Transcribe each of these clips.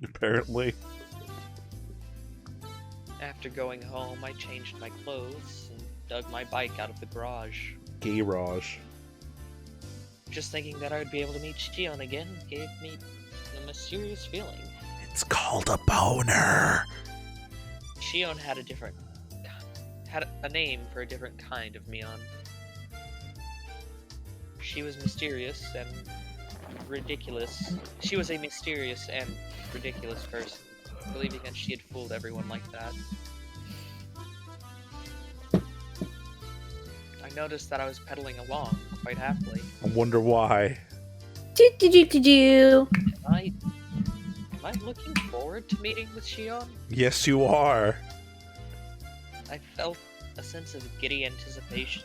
Apparently. After going home, I changed my clothes and dug my bike out of the garage. Garage. Just thinking that I would be able to meet Shion again gave me a mysterious feeling. It's called a boner. Shion had a name for a different kind of Mion. She was mysterious and ridiculous. She was a mysterious and ridiculous person, believing that she had fooled everyone like that. I noticed that I was pedaling along quite happily. I wonder why. Do. Am I looking forward to meeting with Shion? Yes, you are. I felt a sense of giddy anticipation,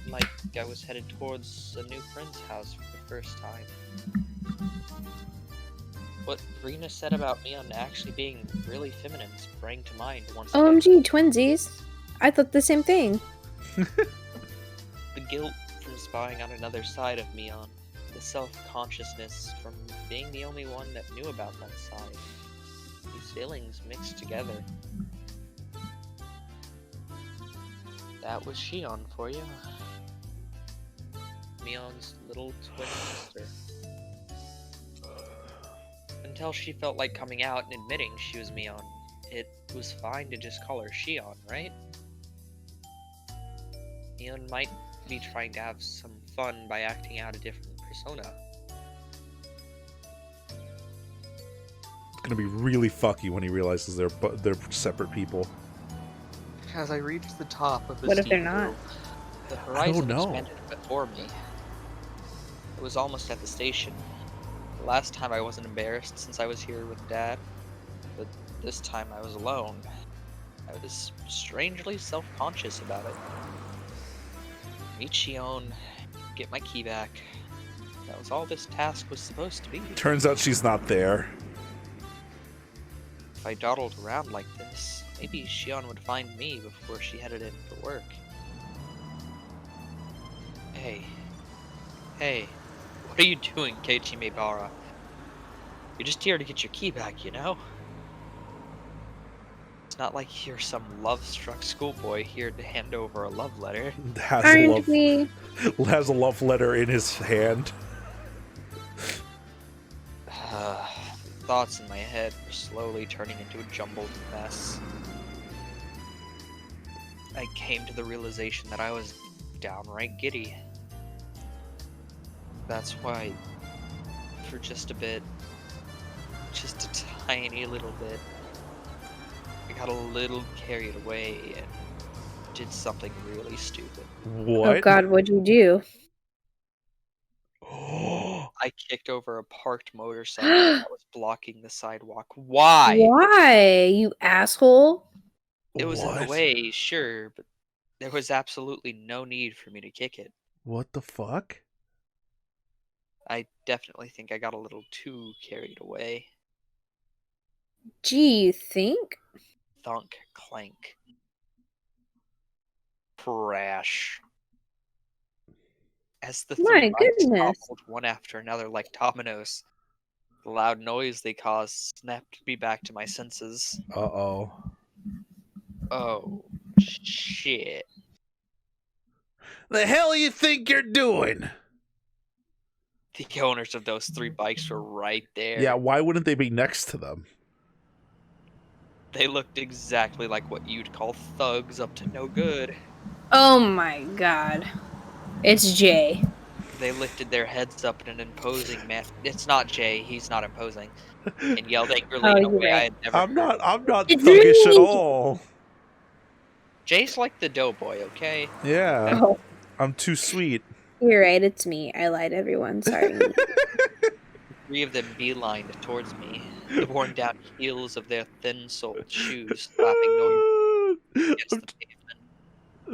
like I was headed towards a new friend's house for the first time. What Rena said about Mion actually being really feminine sprang to mind once again. OMG, twinsies. I thought the same thing. The guilt from spying on another side of Mion, the self-consciousness from being the only one that knew about that side. These feelings mixed together. That was Shion for you. Mion's little twin sister. Until she felt like coming out and admitting she was Mion, it was fine to just call her Shion, right? Mion might be trying to have some fun by acting out a different persona. It's gonna be really fucky when he realizes they're separate people. As I reached the top of the What if they're steep not? hill, the horizon know. expanded before me. It was almost at the station. The last time I wasn't embarrassed since I was here with Dad, but this time I was alone. I was strangely self-conscious about it. Meet Shion, get my key back. That was all this task was supposed to be. Turns out she's not there. If I dawdled around like this, maybe Shion would find me before she headed in for work. Hey, what are you doing, Keiichi Meibara? You're just here to get your key back, you know? It's not like you're some love-struck schoolboy here to hand over a love letter. Aren't we? Has a love letter in his hand. Thoughts in my head were slowly turning into a jumbled mess. I came to the realization that I was downright giddy. That's why, for just a bit, just a tiny little bit, I got a little carried away and did something really stupid. What? Oh god, what'd you do? I kicked over a parked motorcycle that was blocking the sidewalk. Why? Why, you asshole? It was in What? the way, sure, but there was absolutely no need for me to kick it. What the fuck? I definitely think I got a little too carried away. Gee, you think? Thunk, clank. Crash. As the My three bikes goodness. toppled one after another like dominoes, the loud noise they caused snapped me back to my senses. Uh-oh. Oh, shit. The hell you think you're doing? The owners of those three bikes were right there. Yeah, why wouldn't they be next to them? They looked exactly like what you'd call thugs up to no good. Oh my god. It's Jay. They lifted their heads up in an imposing manner. It's not Jay, he's not imposing. And yelled angrily in a way I had never I'm heard. not It's thuggish at me. all. Jay's like the doughboy, okay? Yeah, Oh, I'm too sweet. you're right, it's me. I lied, everyone. Sorry. Three of them beelined towards me, the worn down heels of their thin-soled shoes slapping noise against the pavement.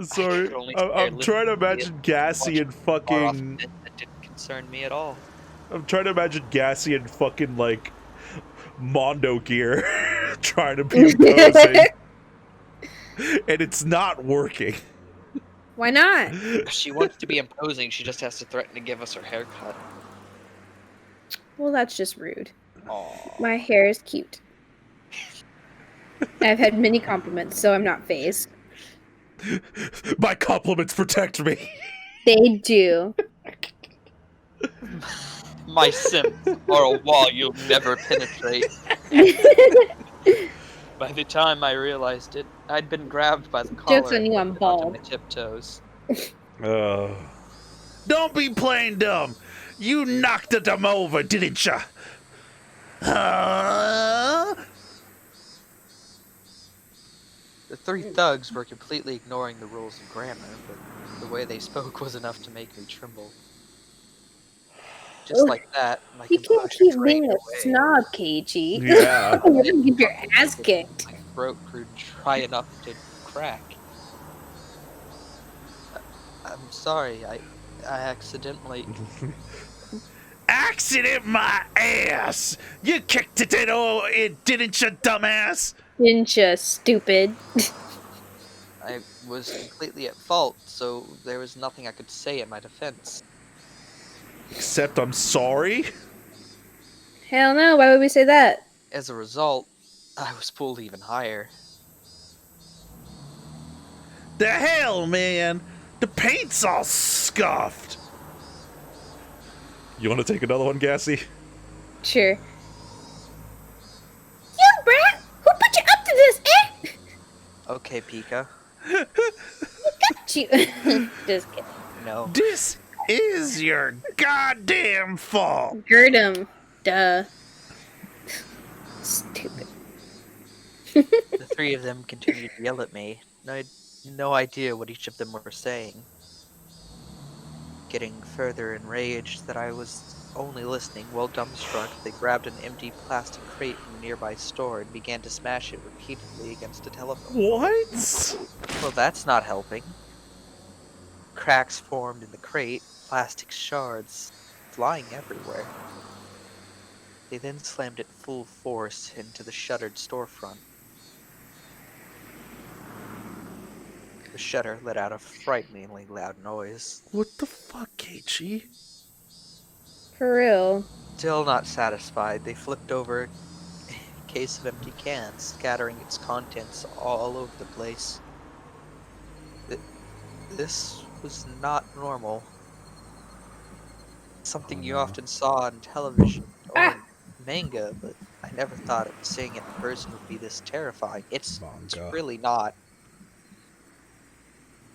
Sorry, could only I'm stare trying to listlessly imagine at Gassy and far off fucking... event that didn't concern me at all. I'm trying to imagine Gassy and fucking, like, Mondo gear trying to be imposing. And it's not working. Why not? If she wants to be imposing, she just has to threaten to give us her haircut. Well, that's just rude. Aw. My hair is cute. I've had many compliments, so I'm not phased. My compliments protect me. They do. My simps are a wall you'll never penetrate. By the time I realized it, I'd been grabbed by the Joke's collar on and you, I'm lifted onto bald. my tiptoes. Don't be playing dumb. You knocked them over, didn't ya? The three thugs were completely ignoring the rules of grammar, but the way they spoke was enough to make me tremble. Just Ugh, like that, my you can't composure keep drained being a away. snob, Keiichi. Yeah. You're gonna get your Muffled ass like kicked. my throat grew dry enough to crack. I'm sorry, I accidentally. Accident my ass! You kicked it in, didn't you, dumbass? Didn't you, stupid? I was completely at fault, so there was nothing I could say in my defense. Except I'm sorry? Hell no, why would we say that? As a result, I was pulled even higher. The hell, man? The paint's all scuffed. You want to take another one, Gassy? Sure. You brat! Who put you up to this, eh? Okay, Pika. Got you. Just kidding. No. This is your goddamn fault. Gird him. Duh. Stupid. The three of them continued to yell at me, and I had no idea what each of them were saying. Getting further enraged that I was only listening while dumbstruck, they grabbed an empty plastic crate from a nearby store and began to smash it repeatedly against a telephone. What? Well, that's not helping. Cracks formed in the crate, plastic shards flying everywhere. They then slammed it full force into the shuttered storefront. The shutter let out a frighteningly loud noise. What the fuck, Keiichi? For real. Still not satisfied, they flipped over a case of empty cans, scattering its contents all over the place. This was not normal. Something you often saw on television or in manga, but I never thought seeing it in person would be this terrifying. It's really not.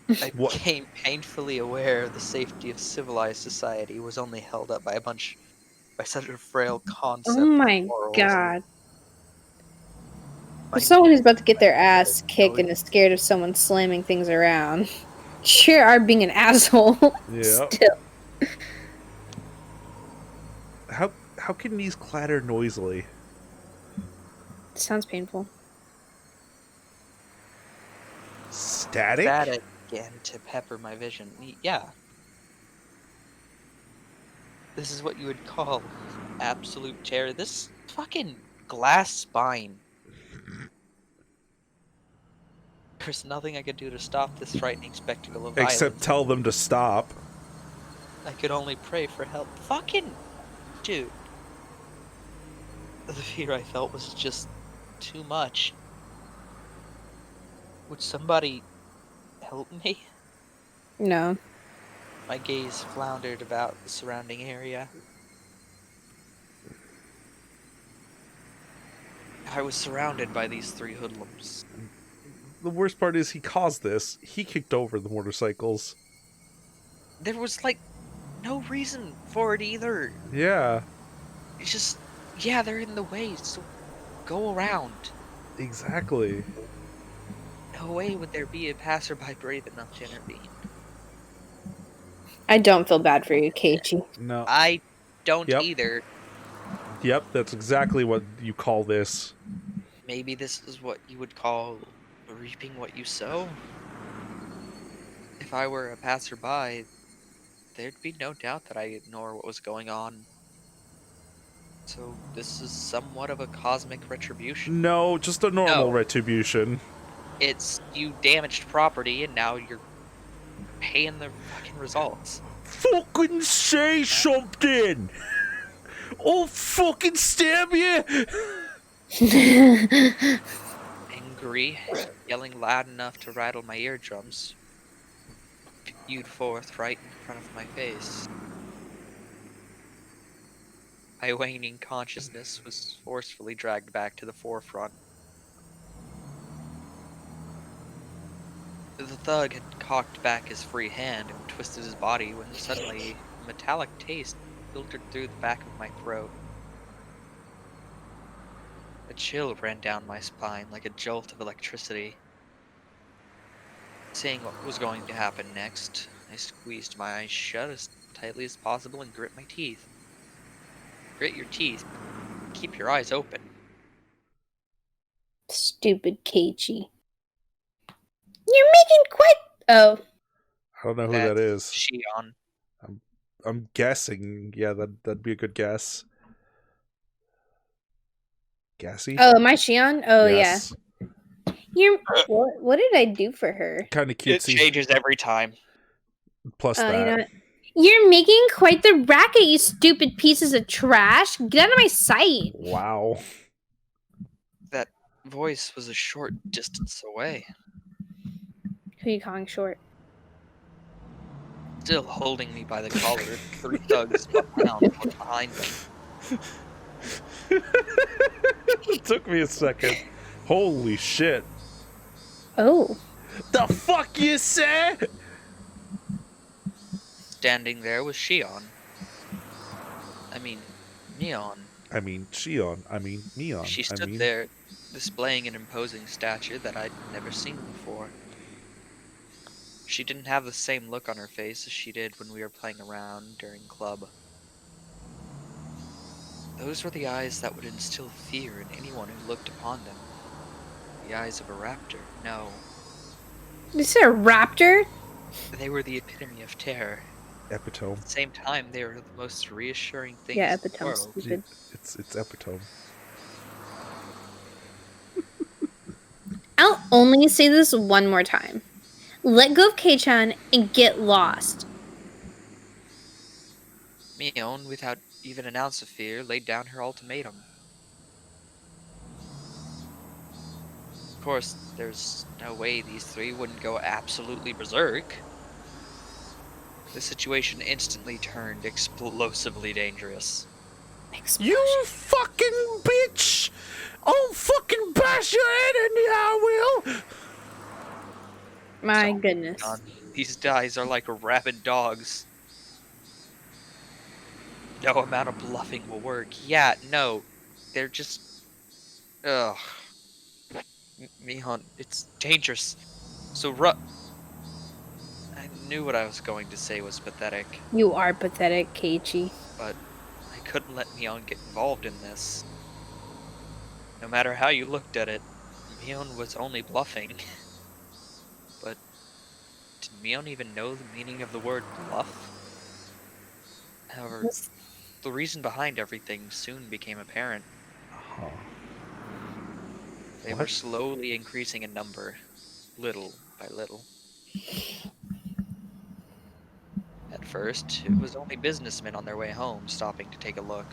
I What? became painfully aware the safety of civilized society was only held up by such a frail concept Oh of my morals. god. My For someone who's about to get their knees ass kicked and going- is scared of someone slamming things around. Sure are being an asshole. Yeah. Still. How can these clatter noisily? Sounds painful. Static? Static began to pepper my vision. Yeah. This is what you would call absolute terror. This fucking glass spine. There's nothing I could do to stop this frightening spectacle of violence. Except tell them to stop. I could only pray for help. Fucking dude. The fear I felt was just too much. Would somebody help me? No. My gaze floundered about the surrounding area. I was surrounded by these three hoodlums. The worst part is he caused this. He kicked over the motorcycles. There was, like, no reason for it either. Yeah. It's just, yeah, they're in the way, so go around. Exactly. No way would there be a passerby brave enough to intervene. I don't feel bad for you, Keiichi. No. I don't Yep. either. Yep, that's exactly what you call this. Maybe this is what you would call reaping what you sow. If I were a passerby, there'd be no doubt that I'd ignore what was going on. So this is somewhat of a cosmic retribution. No, just a normal No. retribution. It's you damaged property and now you're paying the fucking results. Fucking say something! Oh, fucking stab you! Angry, yelling loud enough to rattle my eardrums, spewed forth right in front of my face. My waning consciousness was forcefully dragged back to the forefront. The thug had cocked back his free hand and twisted his body when suddenly a metallic taste filtered through the back of my throat. A chill ran down my spine like a jolt of electricity. Seeing what was going to happen next, I squeezed my eyes shut as tightly as possible and grit my teeth. Grit your teeth, but keep your eyes open. Stupid Keiichi. You're making quite. Oh, I don't know who that That's is. Shion. I'm guessing. Yeah, that'd be a good guess. Gassy? oh, am I Shion? Oh Yes. yeah. You're. What did I do for her? Kind of It cutesy. changes every time. Plus You that. know what? You're making quite the racket, you stupid pieces of trash. Get out of my sight. Wow. That voice was a short distance away. Who are you calling short? Still holding me by the collar, 3 thugs spun around and looked behind them. It took me a second. Holy shit. Oh. The fuck you say? Standing there was Shion. I mean, Neon. I mean, Shion. I mean, Neon. She I stood mean, there, displaying an imposing stature that I'd never seen before. She didn't have the same look on her face as she did when we were playing around during club. Those were the eyes that would instill fear in anyone who looked upon them. The eyes of a raptor. No, This is a raptor? they were the epitome of terror. epitome. At the same time, they were the most reassuring things Yeah, in the epitome world. stupid. It's epitome. I'll only say this one more time. Let go of Kei-chan and get lost. Mion, without even an ounce of fear, laid down her ultimatum. Of course, there's no way these 3 wouldn't go absolutely berserk. The situation instantly turned explosively dangerous. Explosion. You fucking bitch! I'll fucking bash your head in the I will! My So, goodness. These guys are like rabid dogs. No amount of bluffing will work. Yeah, no. They're just... Ugh. Mihon, it's dangerous. So I knew what I was going to say was pathetic, You are pathetic, Keiichi. but I couldn't let Mion get involved in this. No matter how you looked at it, Mion was only bluffing. But did Mion even know the meaning of the word bluff? However, the reason behind everything soon became apparent. Huh. They were slowly increasing in number, little by little. At first, it was only businessmen on their way home stopping to take a look.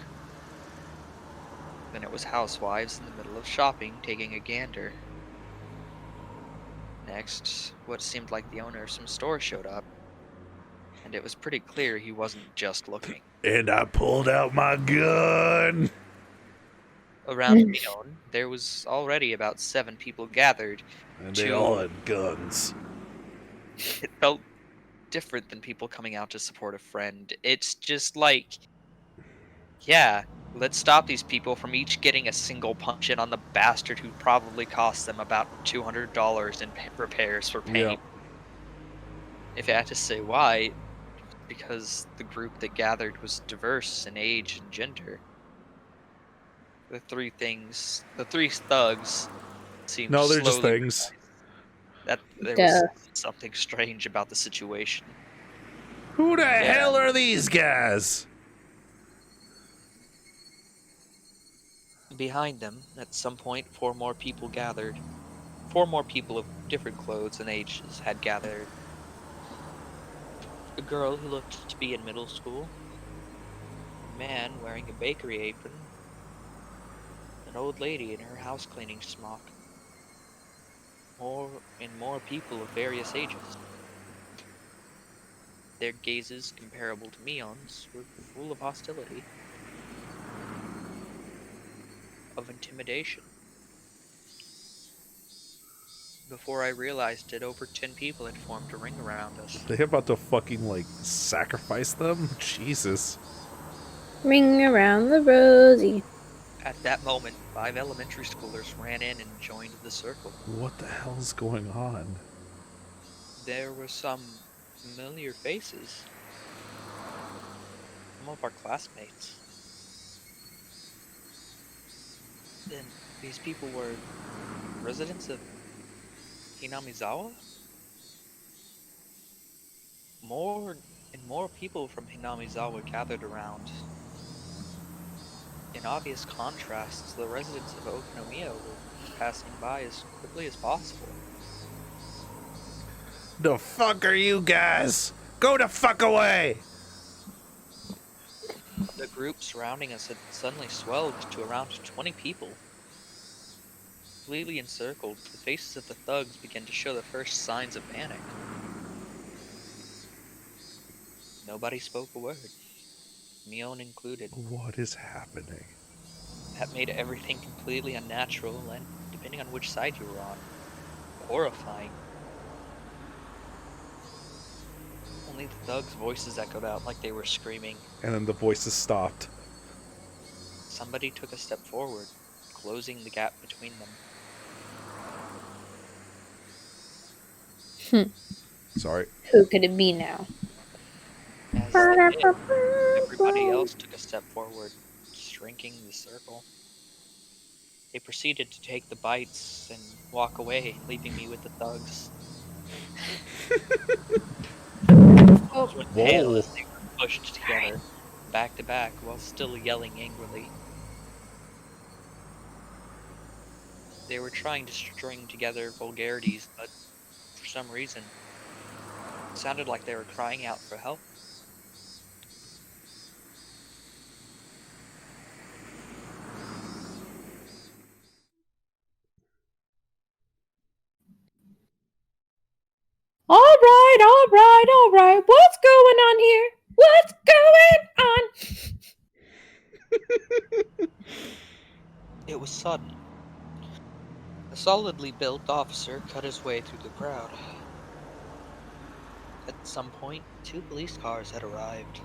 Then it was housewives in the middle of shopping taking a gander. Next, what seemed like the owner of some store showed up, and it was pretty clear he wasn't just looking. And I pulled out my gun. Around Mion, there was already about 7 people gathered. And they all had guns. It felt different than people coming out to support a friend. It's just like, yeah, let's stop these people from each getting a single punch in on the bastard who probably cost them about $200 in repairs for paint. Yep. If I had to say why, because the group that gathered was diverse in age and gender. The 3 thugs seemed No, they're just slowly things. that there Duh. was something strange about the situation. Who the hell are these guys? Behind them, at some point, 4 more people gathered. 4 more people of different clothes and ages had gathered. A girl who looked to be in middle school. A man wearing a bakery apron, an old lady in her house cleaning smock, more people of various ages. Their gazes, comparable to Mion's, were full of hostility, of intimidation. Before I realized it, over 10 people had formed a ring around us. They about to fucking, like, sacrifice them? Jesus. Ring around the rosy. At that moment, 5 elementary schoolers ran in and joined the circle. What the hell's going on? There were some familiar faces. Some of our classmates. And these people were residents of Hinamizawa? More and more people from Hinamizawa gathered around. In obvious contrast, the residents of Okonomiya were passing by as quickly as possible. The fuck are you guys? Go the fuck away! The group surrounding us had suddenly swelled to around 20 people. Completely encircled, the faces of the thugs began to show the first signs of panic. Nobody spoke a word, Mion included. What is happening? That made everything completely unnatural and, depending on which side you were on, horrifying. Only the thugs' voices echoed out like they were screaming. And then the voices stopped. Somebody took a step forward, closing the gap between them. Sorry. Who could it be now? As they did, everybody else took a step forward, shrinking the circle. They proceeded to take the bites and walk away, leaving me with the thugs. Oh. Went pale as they were pushed together, back to back, while still yelling angrily. They were trying to string together vulgarities, but for some reason, it sounded like they were crying out for help. All right. What's going on here? What's going on? It was sudden. A solidly built officer cut his way through the crowd. At some point, 2 police cars had arrived.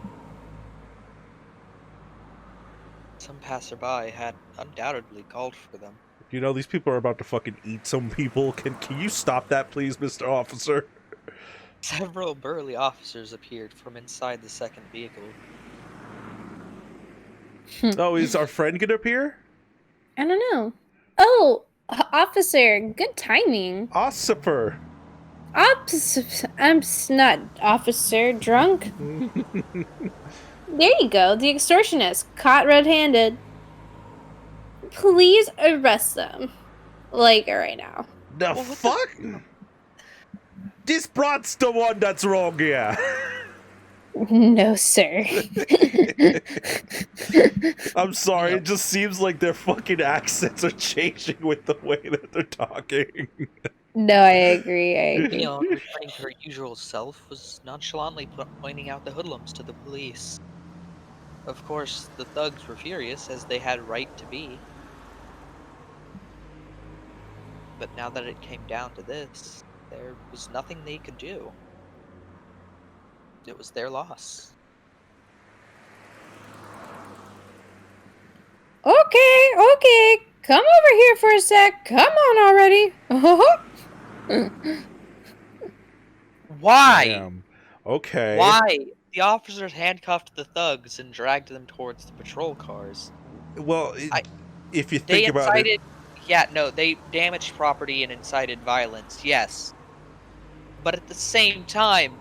Some passerby had undoubtedly called for them. You know, these people are about to fucking eat some people. Can you stop that, please, Mr. Officer? Several burly officers appeared from inside the second vehicle. Oh, is our friend gonna appear? I don't know. Oh, officer, good timing. Ossiper. I'm not officer, drunk. There you go, the extortionist, caught red-handed. Please arrest them. Like, right now. The fuck? This broad's the one that's wrong here. No, sir. I'm sorry, it just seems like their fucking accents are changing with the way that they're talking. No, I agree. Leon, returning to her usual self, was nonchalantly pointing out the hoodlums to the police. Of course, the thugs were furious, as they had right to be. But now that it came down to this, there was nothing they could do. It was their loss. Okay. Come over here for a sec. Come on already. Why? Damn. Okay. Why? The officers handcuffed the thugs and dragged them towards the patrol cars. Well, if you think about incited, it... Yeah, no, they damaged property and incited violence, yes. But at the same time,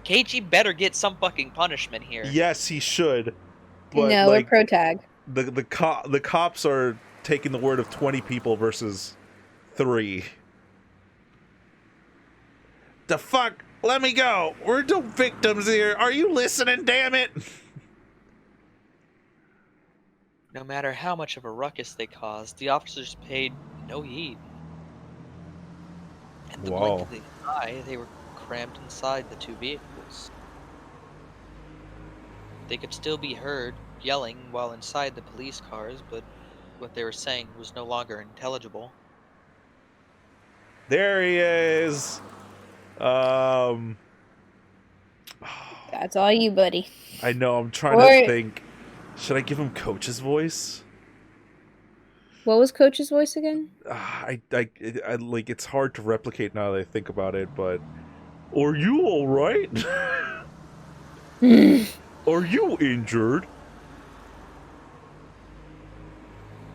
Keiichi better get some fucking punishment here. Yes, he should. But, no, like, we're pro-tag. The cops are taking the word of 20 people versus 3. The fuck? Let me go. We're no victims here. Are you listening, damn it? No matter how much of a ruckus they caused, the officers paid no heed. In the blink Wow. of the eye, they were crammed inside the two vehicles. They could still be heard yelling while inside the police cars, but what they were saying was no longer intelligible. There he is. Um, That's all you, buddy. I know. I'm trying to Or think. Should I give him Coach's voice? what was Coach's voice again? I like. It's hard to replicate now that I think about it. But are you all right? Are you injured?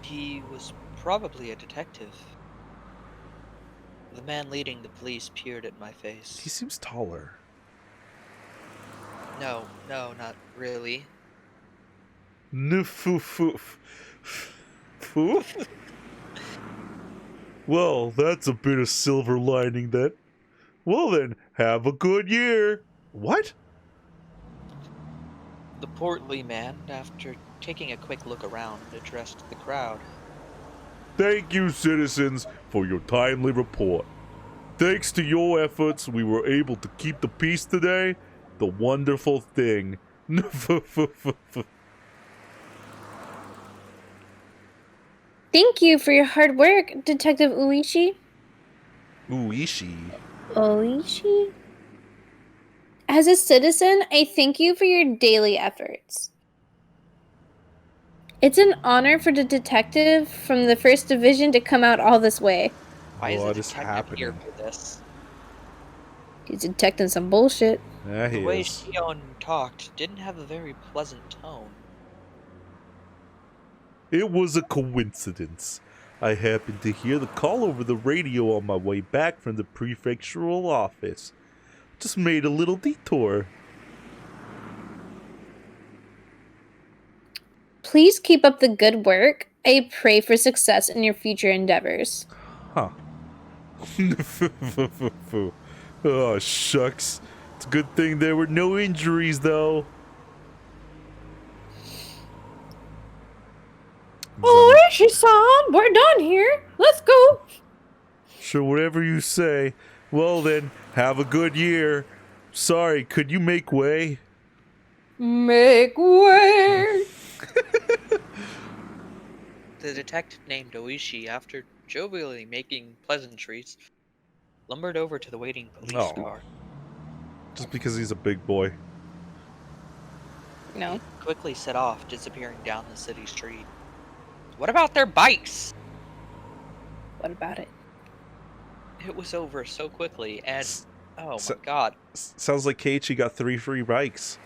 He was probably a detective. The man leading the police peered at my He face. seems taller. No, not really. Foof. Well, that's a bit of silver lining then. Well then, have a good year. What? The portly man, after taking a quick look around, addressed the crowd. Thank you, citizens, for your timely report. Thanks to your efforts, we were able to keep the peace today. The wonderful thing. Thank you for your hard work, Detective Uishi. Uishi. Oishi? As a citizen, I thank you for your daily efforts. It's an honor for the detective from the 1st Division to come out all this way. Why is What the is detective here happening? for this? He's detecting some bullshit. Yeah, he The way is. Shion talked didn't have a very pleasant tone. It was a coincidence. I happened to hear the call over the radio on my way back from the prefectural office. Just made a little detour. Please keep up the good work. I pray for success in your future endeavors. Huh. Oh, shucks. It's a good thing there were no injuries, though. Oishi-san, we're done here. Let's go. Sure, whatever you say. Well then, have a good year. Sorry, could you make way? Make way. The detective named Oishi, after jovially making pleasantries, lumbered over to the waiting police Oh. car. Just because he's a big boy. No. Quickly set off, disappearing down the city street. What about their bikes? What about it? It was over so quickly, and oh so- my god, Sounds like Keiichi got 3 free bikes.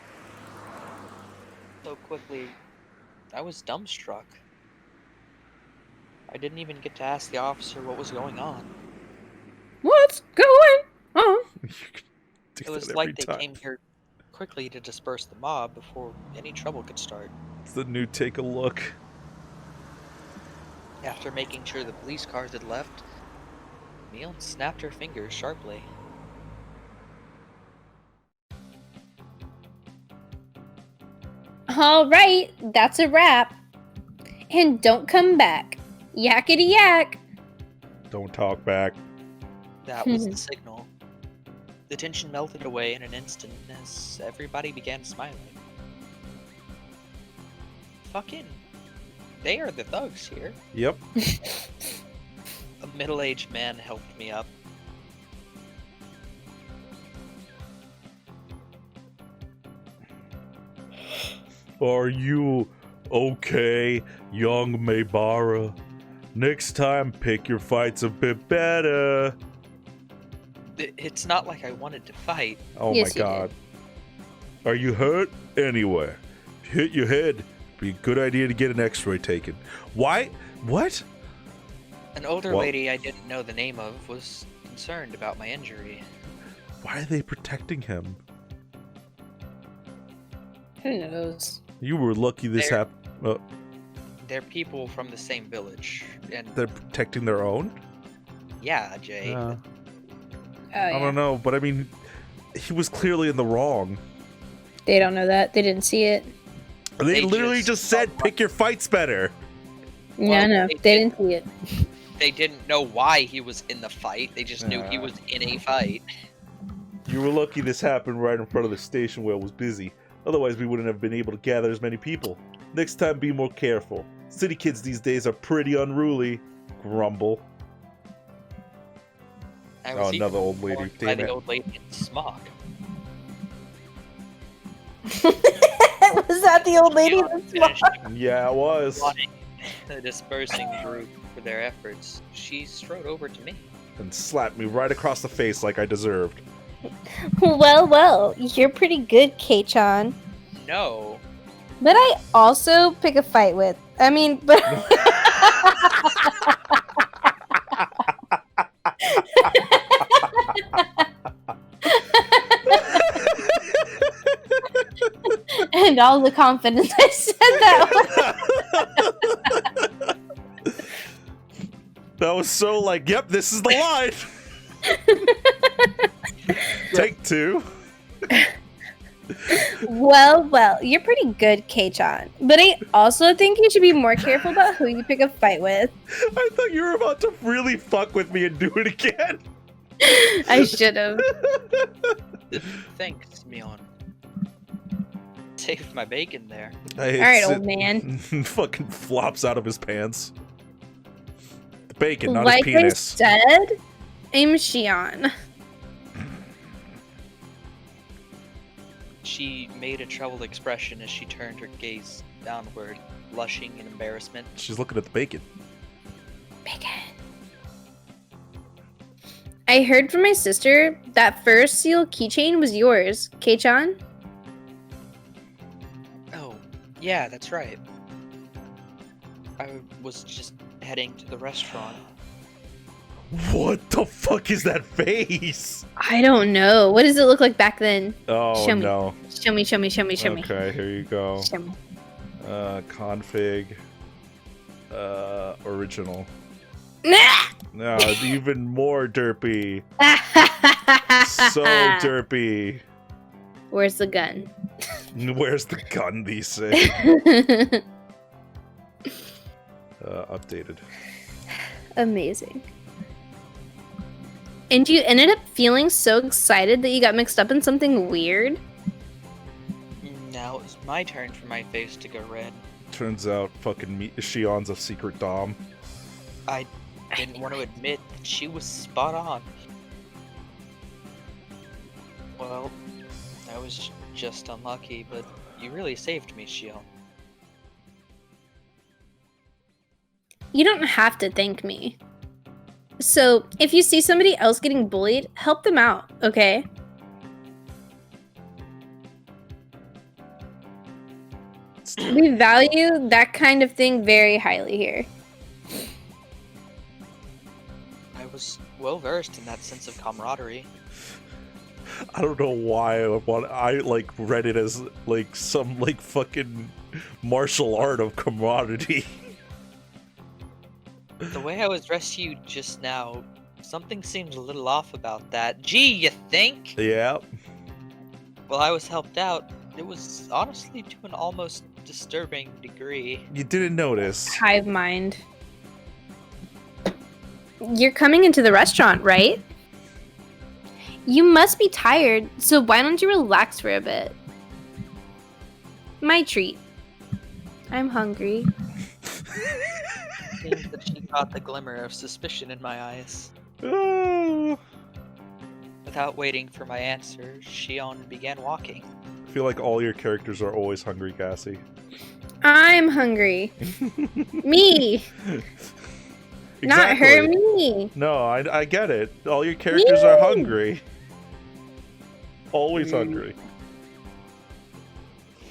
so quickly, I was dumbstruck. I didn't even get to ask the officer what was going on. What's going on? You can do It was that like every they time. came here quickly to disperse the mob before any trouble could start. It's the new take a look. After making sure the police cars had left, Neil snapped her fingers sharply. All right, that's a wrap. And don't come back. Yakety yak. Don't talk back. That was the signal. The tension melted away in an instant as everybody began smiling. Fucking, they are the thugs here. Yep. A middle-aged man helped me up. Are you okay, young Maybara? Next time, pick your fights a bit better. It's not like I wanted to fight. Oh Yes, my you god. Are you hurt? Anyway, hit your head. Be a good idea to get an x-ray taken. Why? What? An older What? lady I didn't know the name of was concerned about my injury. Why are they protecting him? Who knows? You were lucky this They're- happened. They're people from the same village, and They're protecting their own? yeah, Jay. Oh, I yeah. don't know, but I mean, he was clearly in the wrong. They don't know that. They didn't see it. They literally just just said pick your fights better. No, no, they didn't see it. They didn't know why he was in the fight. They just knew he was in a fight. You were lucky this happened right in front of the station where it was busy. Otherwise, we wouldn't have been able to gather as many people. Next time, be more careful. City kids these days are pretty unruly. Grumble. I was even another old lady. warned by the old lady in smock. Was that the old lady? Finished Yeah, it was. applauding the dispersing group for their efforts. She strode over to me. And slapped me right across the face like I deserved. Well, well, you're pretty good, Kei-chan. No. But I also pick a fight with. I mean, but. And all the confidence I said that. That was so like, yep, this is the line. Take two. Well, well, you're pretty good, Kei-chan. But I also think you should be more careful about who you pick a fight with. I thought you were about to really fuck with me and do it again. I should have. Thanks, Mion. Saved my bacon there. Alright, old man. Fucking flops out of his pants. The bacon, not Like his I penis. said, I'm Shion. She made a troubled expression as she turned her gaze downward, blushing in embarrassment. She's looking at the bacon. Bacon. I heard from my sister that first seal keychain was yours, Kei-chan. Oh, yeah, that's right. I was just heading to the restaurant. What the fuck is that face? I don't know. What does it look like back then? Oh, Show me. no. Show me, show me, show me, show me. Okay, here you go. Show me. Config. Original. Nah! No, even more derpy. So derpy. Where's the gun? Where's the gun, these say? Updated. Amazing. And you ended up feeling so excited that you got mixed up in something weird? Now it's my turn for my face to go red. Turns out fucking Shion's a secret dom. I didn't want to admit that she was spot on. Well, I was just unlucky, but you really saved me, Shion. You don't have to thank me. So, if you see somebody else getting bullied, help them out, okay? We value that kind of thing very highly here. I was well versed in that sense of camaraderie. I don't know why I like read it as like some like fucking martial art of camaraderie. The way I was rescued just now, something seemed a little off about that. Gee, you think? Yeah. Well, I was helped out. It was honestly to an almost disturbing degree. You didn't notice. Hive mind. You're coming into the restaurant, right? You must be tired, so why don't you relax for a bit? My treat. I'm hungry. Seems that she caught the glimmer of suspicion in my eyes. Oh. Without waiting for my answer, Shion began walking. I feel like all your characters are always hungry, Cassie. I'm hungry. Me! Not her, me! No, I get it. All your characters are hungry. Always hungry.